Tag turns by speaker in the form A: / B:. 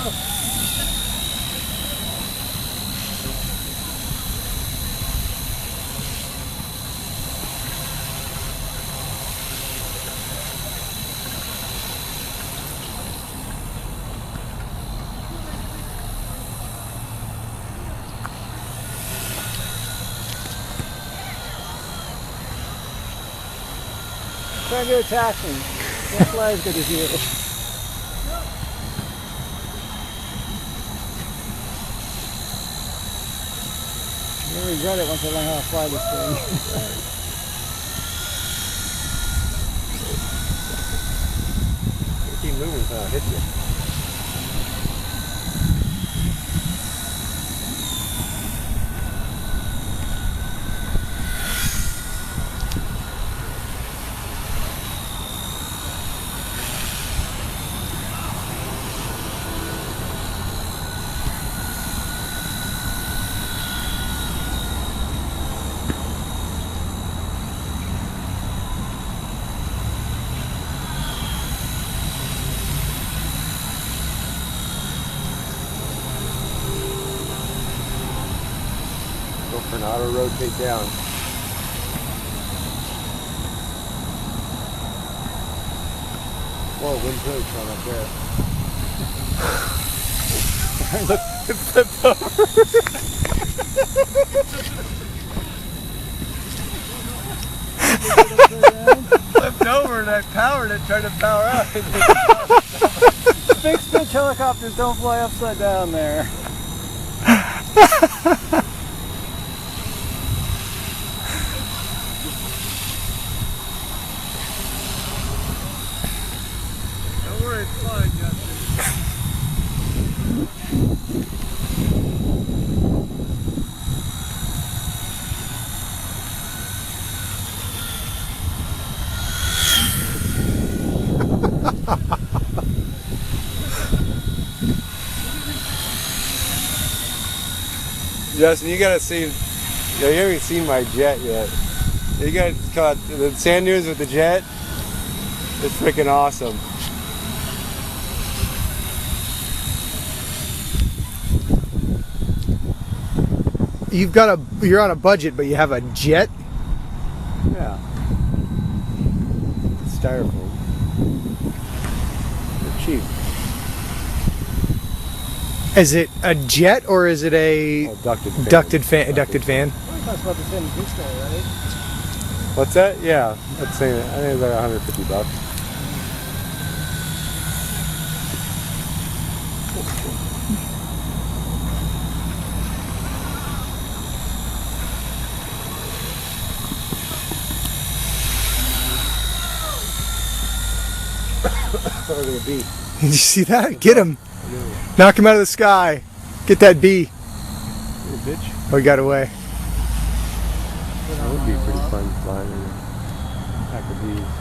A: Trying to attack me. Can't fly as good as you. You'll regret it once I learn how to fly this thing.
B: Keep moving so I'll hit you. Go for an auto rotate down. Whoa, wind coach on up there.
A: Look, it flipped over.
B: Flipped over and I powered it, tried to power up.
A: Fixed pitch helicopters don't fly upside down there.
B: Don't worry, it's fine, Justin. Justin, you gotta see. You haven't seen my jet yet. You gotta caught the sand dunes with the jet. It's freaking awesome.
C: You're on a budget, but you have a jet?
B: Yeah. Styrofoam. They're cheap.
C: Is it a jet or is it a
B: Ducted fan.
C: ducted fan?
A: We talked about the same as this guy, right?
B: What's that? Yeah, that's saying I think it's like $150. What are they gonna be?
C: Did you see that? Get him. Knock him out of the sky. Get that bee.
B: Little bitch.
C: Oh, he got away.
B: That would be pretty fun flying in a pack of bees.